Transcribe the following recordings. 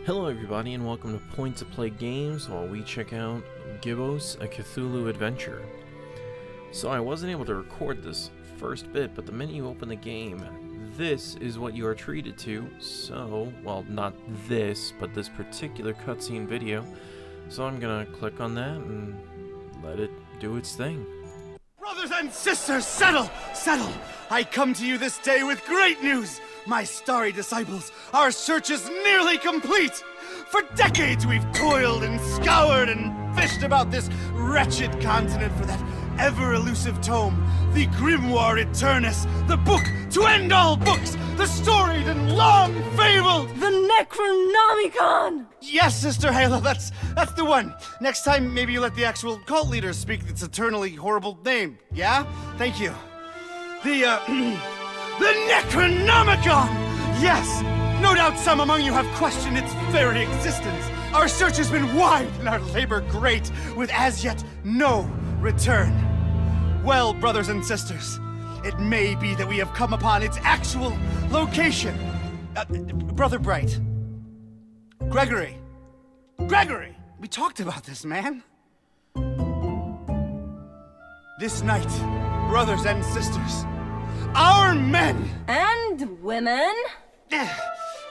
Hello everybody and welcome to Point to Play Games while we check out Gibbous, a Cthulhu adventure. So I wasn't able to record this first bit, but the minute you open the game, this is what you are treated to. So, well, not this, but this particular cutscene video. So I'm gonna click on that and let it do its thing. Brothers and sisters, settle! I come to you this day with great news! My starry disciples, our search is nearly complete! For decades we've toiled and scoured and fished about this wretched continent for that ever-elusive tome, the Grimoire Eternus, the book to end all books, the storied and long-fabled... The Necronomicon! Yes, Sister Halo, that's the one. Next time, maybe you let the actual cult leader speak its eternally horrible name, yeah? Thank you. The Necronomicon! Yes! No doubt some among you have questioned its very existence. Our search has been wide and our labor great, with as yet no return. Well, brothers and sisters, it may be that we have come upon its actual location. Brother Bright. Gregory, we talked about this, man. This night, brothers and sisters, our men And women?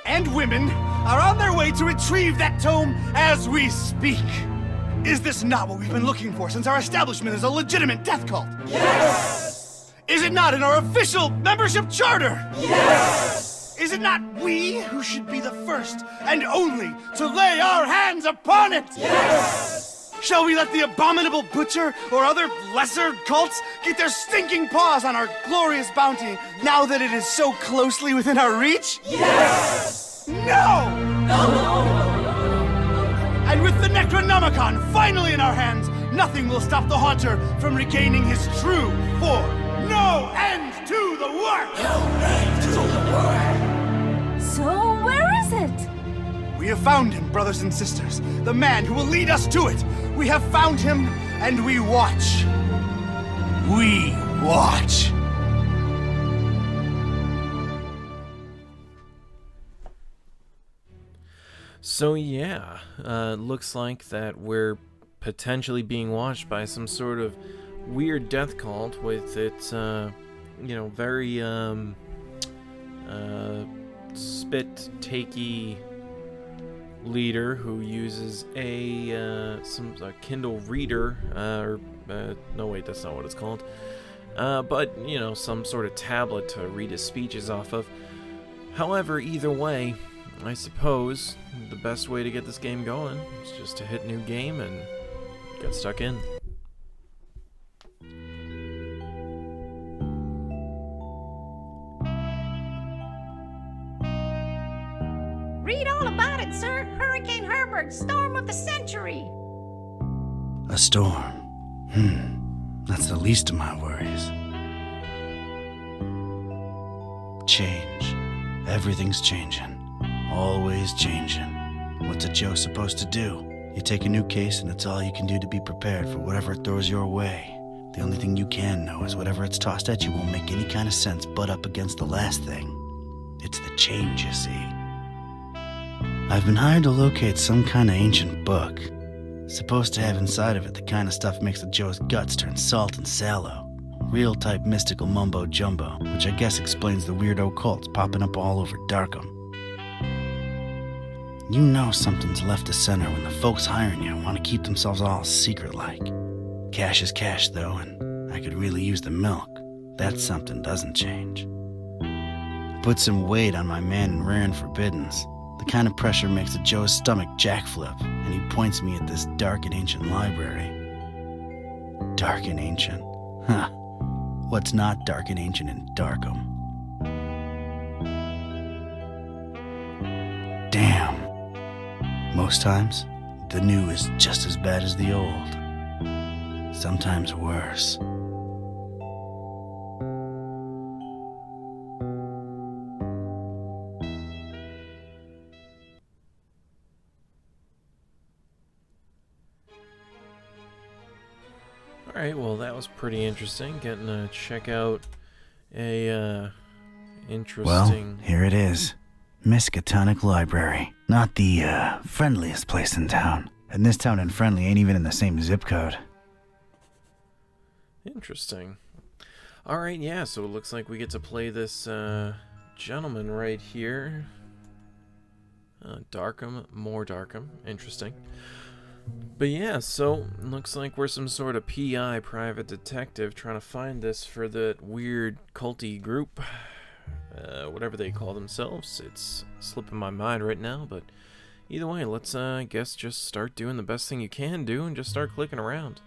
and women are on their way to retrieve that tome as we speak. Is this not what we've been looking for since our establishment is a legitimate death cult? Yes! Is it not in our official membership charter? Yes! Is it not we who should be the first and only to lay our hands upon it? Yes! Shall we let the abominable butcher or other lesser cults get their stinking paws on our glorious bounty now that it is so closely within our reach? Yes! No! And with the Necronomicon finally in our hands, nothing will stop the Haunter from regaining his true form. No end to the work! So where is it? We have found him, brothers and sisters. The man who will lead us to it. We have found him, and we watch. We watch. So yeah, looks like that we're potentially being watched by some sort of weird death cult with its, very, spit-takey leader who uses a Kindle reader, no wait, that's not what it's called, but, some sort of tablet to read his speeches off of. However, either way, I suppose the best way to get this game going is just to hit new game and get stuck in. Read all about it, sir. Hurricane Herbert, storm of the century. A storm. That's the least of my worries. Change. Everything's changing. Always changing. What's a Joe supposed to do? You take a new case and it's all you can do to be prepared for whatever it throws your way. The only thing you can know is whatever it's tossed at you won't make any kind of sense butt up against the last thing. It's the change, you see. I've been hired to locate some kind of ancient book. Supposed to have inside of it the kind of stuff makes the Joe's guts turn salt and sallow. Real type mystical mumbo jumbo, which I guess explains the weirdo cults popping up all over Darkham. You know something's left to center when the folks hiring you want to keep themselves all secret-like. Cash is cash, though, and I could really use the milk. That something doesn't change. Put some weight on my man in rare and forbiddens. The kind of pressure makes the Joe's stomach jackflip, and he points me at this dark and ancient library. Dark and ancient? Huh. What's not dark and ancient in Darkham? Damn. Most times, the new is just as bad as the old. Sometimes worse. Alright, well that was pretty interesting, getting to check out a interesting... Well, here it is. Miskatonic Library. Not the, friendliest place in town. And this town and Friendly ain't even in the same zip code. Interesting. Alright, yeah, so it looks like we get to play this, gentleman right here. Darkham, more Darkham. Interesting. But yeah, so looks like we're some sort of PI, private detective, trying to find this for that weird culty group. Whatever they call themselves. It's slipping my mind right now, but either way, let's, I guess, just start doing the best thing you can do and just start clicking around.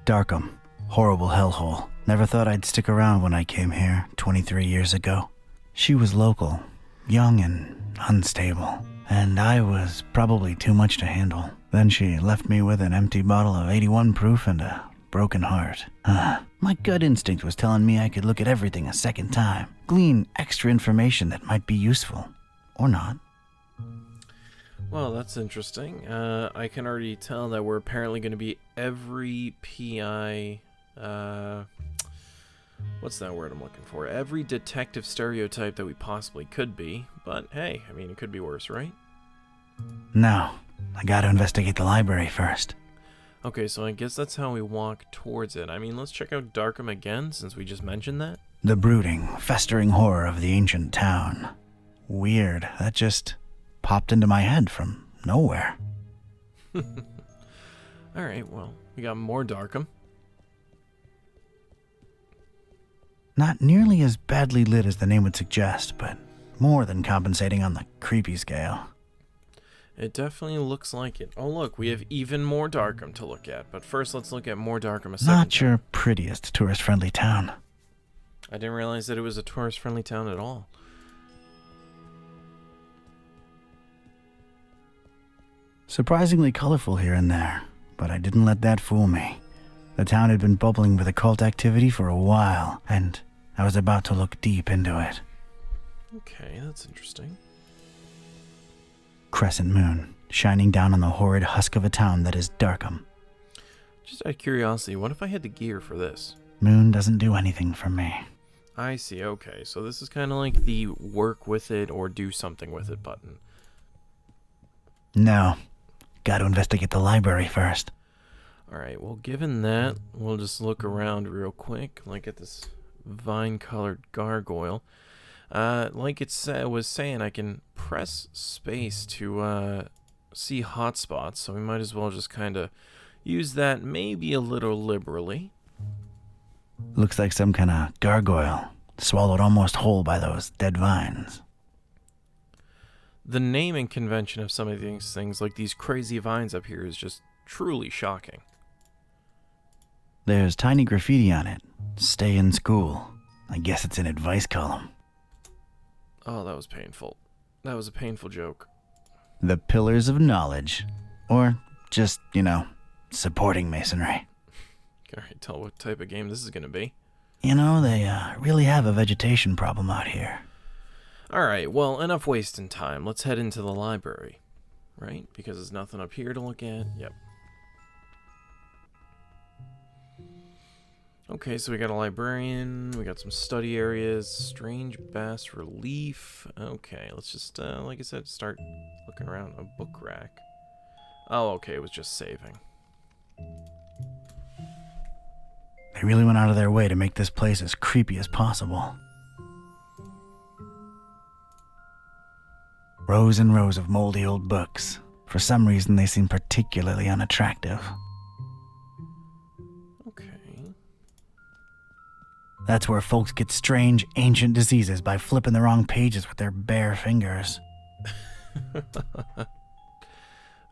Darkham. Horrible hellhole. Never thought I'd stick around when I came here 23 years ago. She was local, young and unstable, and I was probably too much to handle. Then she left me with an empty bottle of 81 proof and a broken heart. My gut instinct was telling me I could look at everything a second time, glean extra information that might be useful. Or not. Well, that's interesting. I can already tell that we're apparently going to be every PI, what's that word I'm looking for? Every detective stereotype that we possibly could be. But hey, I mean, it could be worse, right? No, I gotta investigate the library first. Okay, so I guess that's how we walk towards it. I mean, let's check out Darkham again, since we just mentioned that. The brooding, festering horror of the ancient town. Weird, that just popped into my head from nowhere. Alright, well, we got more Darkham. Not nearly as badly lit as the name would suggest, but more than compensating on the creepy scale. It definitely looks like it. Oh look, we have even more Darkham to look at, but first let's look at more Darkham a second Not time. your prettiest tourist-friendly town. I didn't realize that it was a tourist-friendly town at all. Surprisingly colorful here and there, but I didn't let that fool me. The town had been bubbling with occult activity for a while, and I was about to look deep into it. Okay, that's interesting. Crescent moon, shining down on the horrid husk of a town that is Darkham. Just out of curiosity, what if I had the gear for this? Moon doesn't do anything for me. I see, okay. So this is kind of like the work with it or do something with it button. No. Gotta investigate the library first. Alright, well given that, we'll just look around real quick. Like at this vine-colored gargoyle. Like it was saying, I can press space to see hotspots, so we might as well just kind of use that maybe a little liberally. Looks like some kind of gargoyle, swallowed almost whole by those dead vines. The naming convention of some of these things, like these crazy vines up here, is just truly shocking. There's tiny graffiti on it. Stay in school. I guess it's an advice column. Oh, that was painful. That was a painful joke. The Pillars of Knowledge. Or just, supporting masonry. Can I tell what type of game this is going to be? They really have a vegetation problem out here. Alright, well, enough wasting time. Let's head into the library. Right? Because there's nothing up here to look at. Yep. Okay, so we got a librarian, we got some study areas, strange bass relief. Okay, let's just, like I said, start looking around. A book rack. Oh, okay, it was just saving. They really went out of their way to make this place as creepy as possible. Rows and rows of moldy old books. For some reason, they seem particularly unattractive. Okay. That's where folks get strange, ancient diseases by flipping the wrong pages with their bare fingers.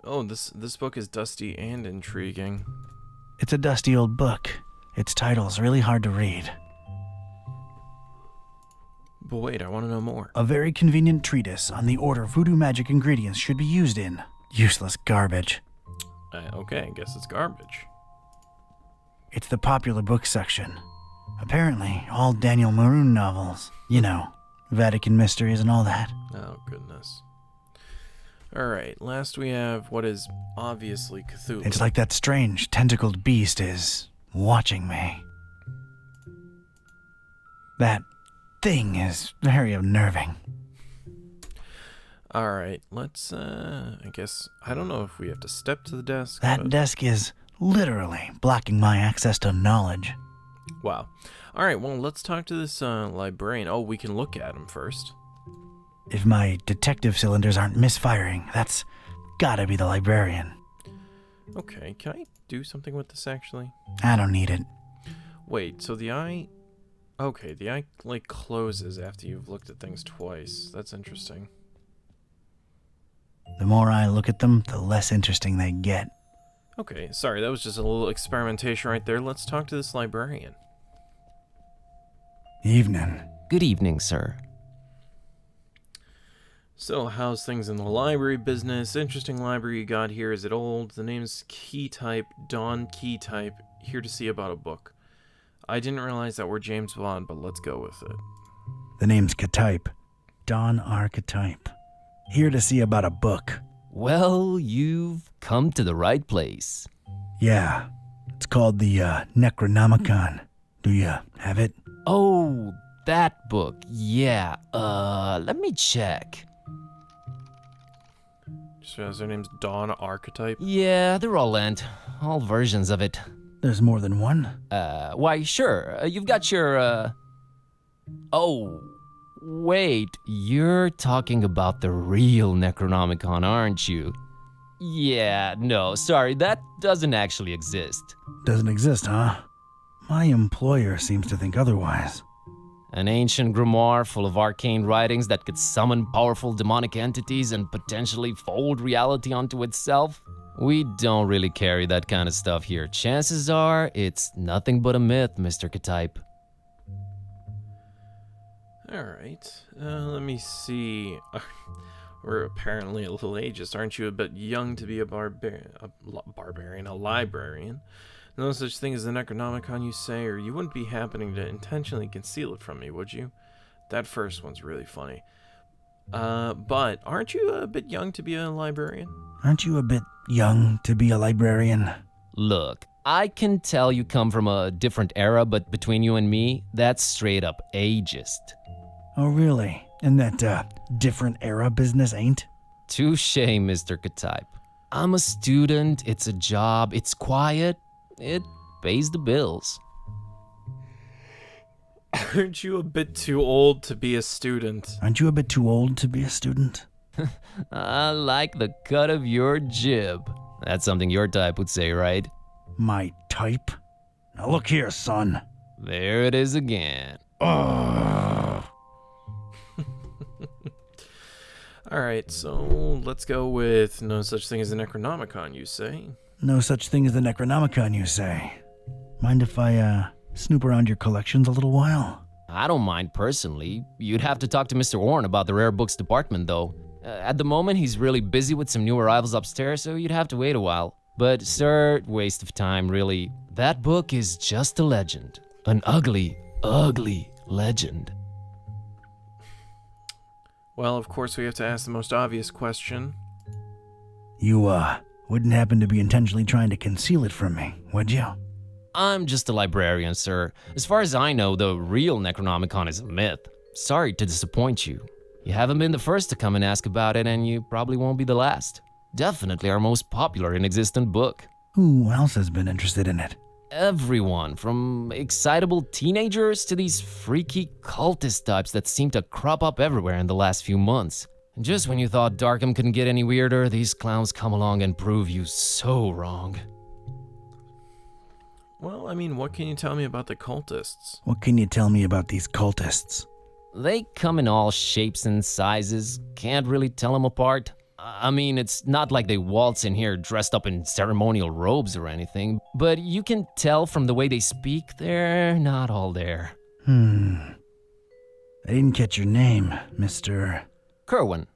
Oh, this book is dusty and intriguing. It's a dusty old book. Its title's really hard to read. But wait, I want to know more. A very convenient treatise on the order voodoo magic ingredients should be used in. Useless garbage. Okay, I guess it's garbage. It's the popular book section. Apparently, all Daniel Maroon novels. Vatican mysteries and all that. Oh, goodness. Alright, last we have what is obviously Cthulhu. It's like that strange, tentacled beast is watching me. That thing is very unnerving. Alright, let's, I guess, I don't know if we have to step to the desk. That desk is literally blocking my access to knowledge. Wow. Alright, well, let's talk to this librarian. Oh, we can look at him first. If my detective cylinders aren't misfiring, that's gotta be the librarian. Okay, can I do something with this, actually? I don't need it. Wait, so the eye... Okay, the eye, like, closes after you've looked at things twice. That's interesting. The more I look at them, the less interesting they get. Okay, sorry, that was just a little experimentation right there. Let's talk to this librarian. Evening. Good evening, sir. So, how's things in the library business? Interesting library you got here. Is it old? The name's Keytype, Don Keytype. Here to see about a book. I didn't realize that we're James Bond, but let's go with it. The name's Ktype. Don Archetype. Here to see about a book. Well, you've come to the right place. Yeah. It's called the Necronomicon. Do you have it? Oh, that book. Yeah. Let me check. So, her name's Dawn Archetype. Yeah, they're all Lent. All versions of it. There's more than one? Why, sure. You've got your, Oh, wait. You're talking about the real Necronomicon, aren't you? Yeah, no, sorry. That doesn't actually exist. Doesn't exist, huh? My employer seems to think otherwise. An ancient grimoire full of arcane writings that could summon powerful demonic entities and potentially fold reality onto itself? We don't really carry that kind of stuff here. Chances are, it's nothing but a myth, Mr. Ktype. Alright, let me see. We're apparently a little ageist. Aren't you a bit young to be a librarian? No such thing as the Necronomicon, you say, or you wouldn't be happening to intentionally conceal it from me, would you? That first one's really funny. But aren't you a bit young to be a librarian? Aren't you a bit young to be a librarian? Look, I can tell you come from a different era, but between you and me, that's straight up ageist. Oh, really? And that, different era business ain't? Touché, Mr. Ktype. I'm a student, it's a job, it's quiet, it pays the bills. Aren't you a bit too old to be a student? Aren't you a bit too old to be a student? I like the cut of your jib. That's something your type would say, right? My type? Now look here, son. There it is again. Alright, so let's go with no such thing as a Necronomicon, you say? No such thing as the Necronomicon, you say. Mind if I, snoop around your collections a little while? I don't mind personally. You'd have to talk to Mr. Warren about the rare books department, though. At the moment, he's really busy with some new arrivals upstairs, so you'd have to wait a while. But, sir, waste of time, really. That book is just a legend. An ugly, ugly legend. Well, of course, we have to ask the most obvious question. You, wouldn't happen to be intentionally trying to conceal it from me, would you? I'm just a librarian, sir. As far as I know, the real Necronomicon is a myth. Sorry to disappoint you. You haven't been the first to come and ask about it, and you probably won't be the last. Definitely our most popular and existent book. Who else has been interested in it? Everyone, from excitable teenagers to these freaky cultist types that seem to crop up everywhere in the last few months. And just when you thought Darkham couldn't get any weirder, these clowns come along and prove you so wrong. Well, I mean, what can you tell me about the cultists? What can you tell me about these cultists? They come in all shapes and sizes, can't really tell them apart. I mean, it's not like they waltz in here dressed up in ceremonial robes or anything, but you can tell from the way they speak, they're not all there. I didn't catch your name, Mr. Kerwin.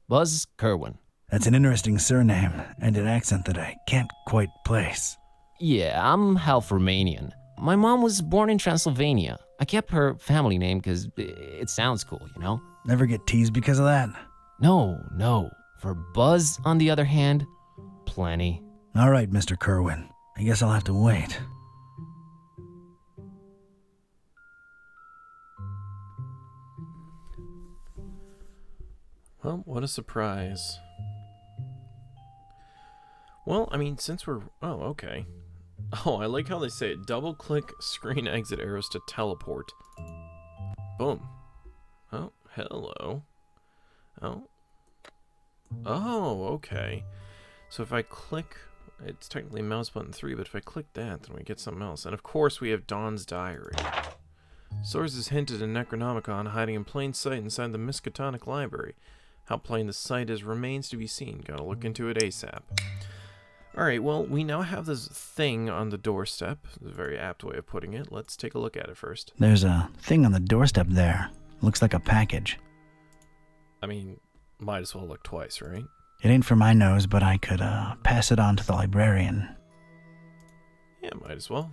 Buzz Kerwin. That's an interesting surname and an accent that I can't quite place. Yeah, I'm half Romanian. My mom was born in Transylvania. I kept her family name because it sounds cool, you know? Never get teased because of that? No. For Buzz, on the other hand, plenty. All right, Mr. Kerwin. I guess I'll have to wait. Well, what a surprise. Well, I mean, since we're... Oh, okay. Oh, I like how they say it. Double-click screen exit arrows to teleport. Boom. Oh, hello. Oh. Oh, okay. So if I click... It's technically mouse button 3, but if I click that, then we get something else. And of course, we have Dawn's Diary. Sources hinted a Necronomicon hiding in plain sight inside the Miskatonic Library. How plain the sight is remains to be seen. Gotta look into it ASAP. Alright, well, we now have this thing on the doorstep. It's a very apt way of putting it. Let's take a look at it first. There's a thing on the doorstep there. Looks like a package. I mean, might as well look twice, right? It ain't for my nose, but I could pass it on to the librarian. Yeah, might as well.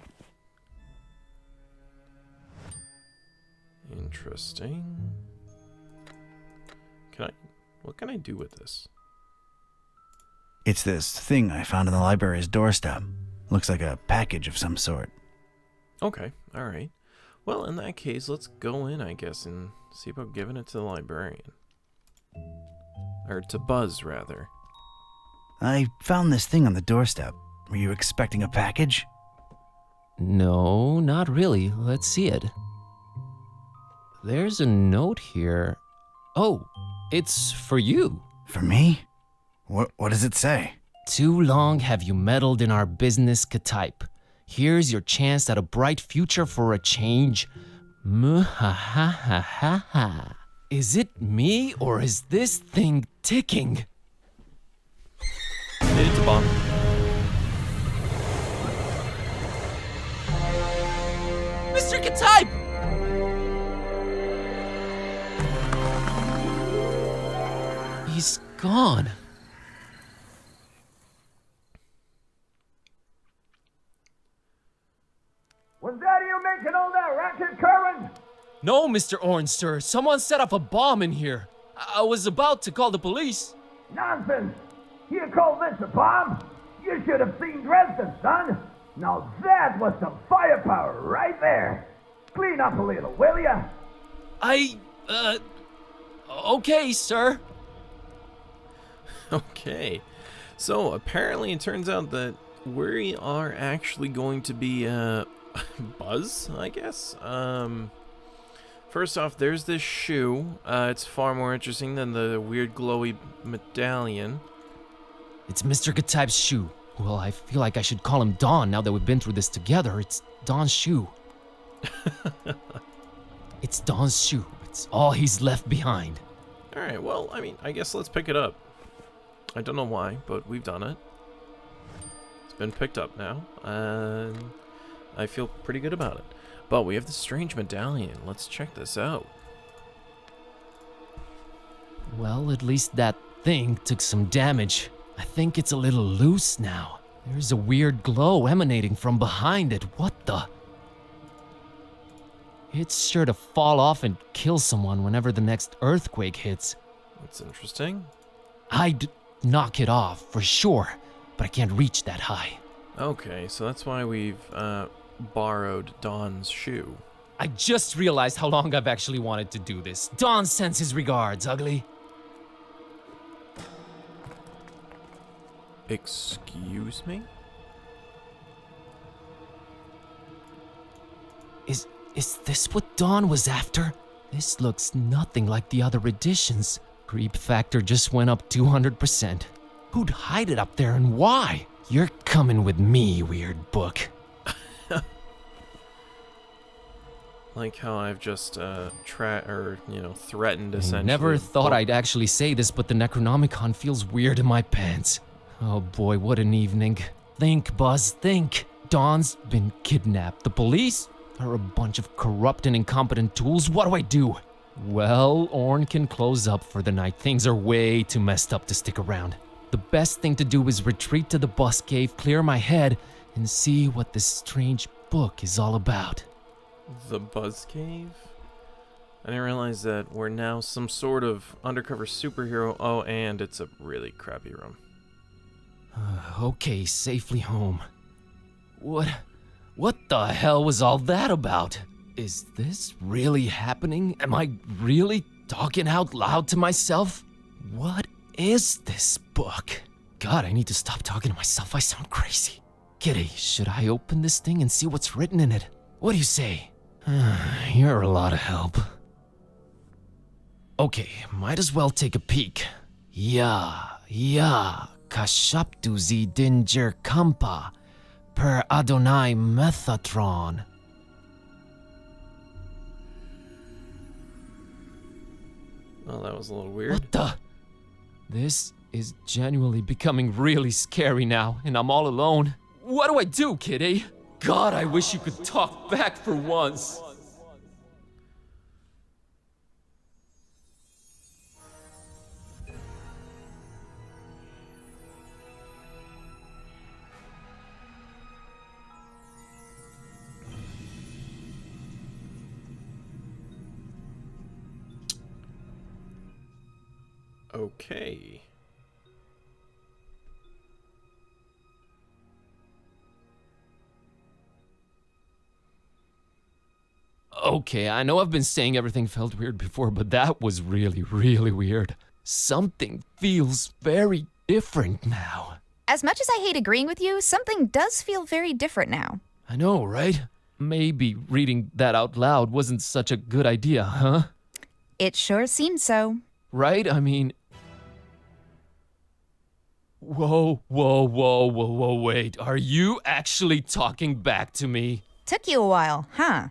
Interesting. What can I do with this? It's this thing I found on the library's doorstep. Looks like a package of some sort. Okay, alright. Well, in that case, let's go in, I guess, and see about giving it to the librarian. Or to Buzz, rather. I found this thing on the doorstep. Were you expecting a package? No, not really. Let's see it. There's a note here. Oh, it's for you. For me? What does it say? Too long have you meddled in our business, K-type. Here's your chance at a bright future for a change. Muhahahaha. Is it me or is this thing ticking? It's a bomb. Mr. K-type! He's gone. Was that you making all that racket, Kerwin? No, Mr. Orange, sir. Someone set up a bomb in here. I was about to call the police. Nonsense! You call this a bomb? You should have seen Dresden, son. Now that was some firepower right there. Clean up a little, will ya? Okay, sir. Okay. So, apparently it turns out that we are actually going to be, Buzz, I guess? First off, there's this shoe. It's far more interesting than the weird glowy medallion. It's Mr. K-type's shoe. Well, I feel like I should call him Don now that we've been through this together. It's Don's shoe. It's Don's shoe. It's all he's left behind. Alright, well, I mean, I guess let's pick it up. I don't know why, but we've done it. It's been picked up now, and I feel pretty good about it. But we have the strange medallion. Let's check this out. Well, at least that thing took some damage. I think it's a little loose now. There's a weird glow emanating from behind it. What the? It's sure to fall off and kill someone whenever the next earthquake hits. That's interesting. I'd knock it off for sure, but I can't reach that high. Okay, so that's why we've borrowed Don's shoe. I just realized how long I've actually wanted to do this. Don sends his regards, ugly. Excuse me? Is this what Don was after? This looks nothing like the other editions. Creep factor just went up 200%. Who'd hide it up there and why? You're coming with me, weird book. Like how I've just threatened essentially. I never thought I'd actually say this, but the Necronomicon feels weird in my pants. Oh boy, what an evening. Think, Buzz, think. Dawn's been kidnapped. The police? They're a bunch of corrupt and incompetent tools. What do I do? Well, Orn can close up for the night. Things are way too messed up to stick around. The best thing to do is retreat to the bus cave, clear my head, and see what this strange book is all about. The Buzz Cave? I didn't realize that we're now some sort of undercover superhero. Oh, and it's a really crappy room. Okay, safely home. What the hell was all that about? Is this really happening? Am I really talking out loud to myself? What is this book? God, I need to stop talking to myself. I sound crazy. Kitty, should I open this thing and see what's written in it? What do you say? You're a lot of help. Okay, might as well take a peek. Ya, kashaptu zi dinger kampa, per Adonai Methatron. Well, that was a little weird. What the? This is genuinely becoming really scary now, and I'm all alone. What do I do, Kitty? God, I wish you could talk back for once. Okay. Okay, I know I've been saying everything felt weird before, but that was really, really weird. Something feels very different now. As much as I hate agreeing with you, something does feel very different now. I know, right? Maybe reading that out loud wasn't such a good idea, huh? It sure seems so. Right? I mean... Whoa, wait. Are you actually talking back to me? Took you a while, huh?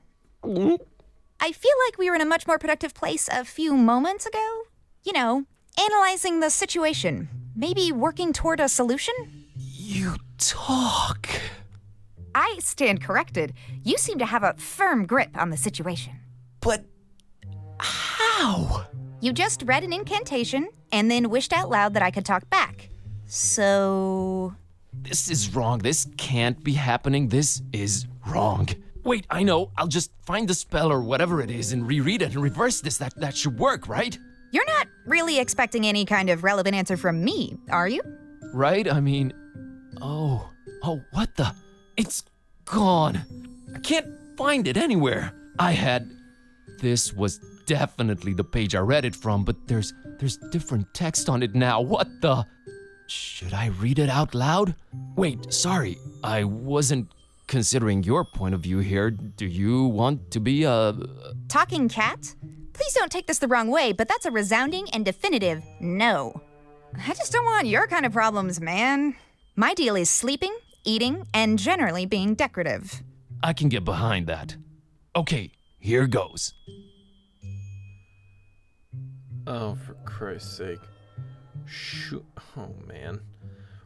I feel like we were in a much more productive place a few moments ago. You know, analyzing the situation. Maybe working toward a solution? You talk. I stand corrected. You seem to have a firm grip on the situation. But... how? You just read an incantation and then wished out loud that I could talk back. So... This is wrong. This can't be happening. This is wrong. Wait, I know. I'll just find the spell or whatever it is and reread it and reverse this. That should work, right? You're not really expecting any kind of relevant answer from me, are you? Right? I mean... Oh, what the... It's gone. I can't find it anywhere. This was definitely the page I read it from, but there's different text on it now. What the... Should I read it out loud? Wait, sorry. I wasn't considering your point of view here. Do you want to be a... Talking cat? Please don't take this the wrong way, but that's a resounding and definitive no. I just don't want your kind of problems, man. My deal is sleeping, eating, and generally being decorative. I can get behind that. Okay, here goes. Oh, for Christ's sake. Oh, man.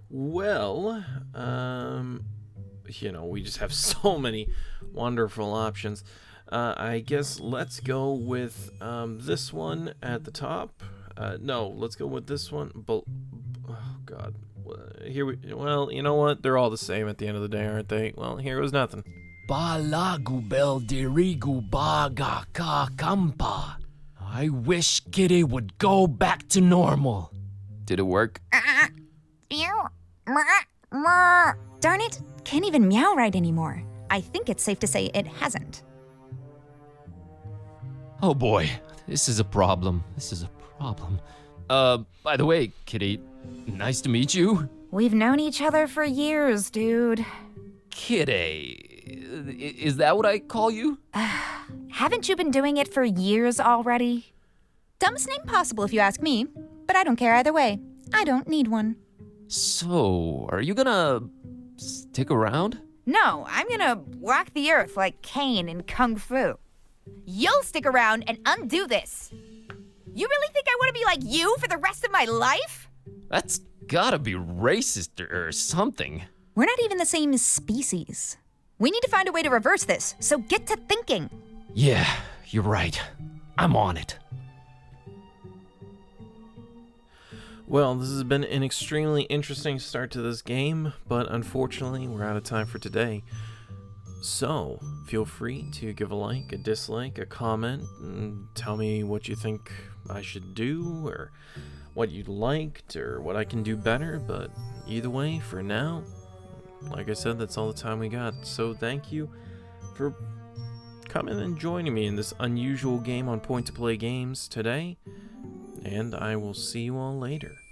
Well, you know, we just have so many wonderful options. I guess let's go with this one at the top. No, let's go with this one. Oh, God. Well, you know what? They're all the same at the end of the day, aren't they? Well, here goes nothing. Balagu bel dirigu baga ka kampa. I wish Kitty would go back to normal. Did it work? Darn it, can't even meow right anymore. I think it's safe to say it hasn't. Oh boy, this is a problem. By the way, Kitty, nice to meet you. We've known each other for years, dude. Kitty, is that what I call you? Haven't you been doing it for years already? Dumbest name possible if you ask me, but I don't care either way. I don't need one. So, are you gonna stick around? No, I'm gonna walk the earth like Caine in Kung Fu. You'll stick around and undo this. You really think I want to be like you for the rest of my life? That's gotta be racist or something. We're not even the same species. We need to find a way to reverse this, so get to thinking. Yeah, you're right. I'm on it. Well, this has been an extremely interesting start to this game, but unfortunately, we're out of time for today. So, feel free to give a like, a dislike, a comment, and tell me what you think I should do, or what you liked, or what I can do better, but either way, for now, like I said, that's all the time we got. So thank you for coming and joining me in this unusual game on Point to Play Games today. and I will see you all later.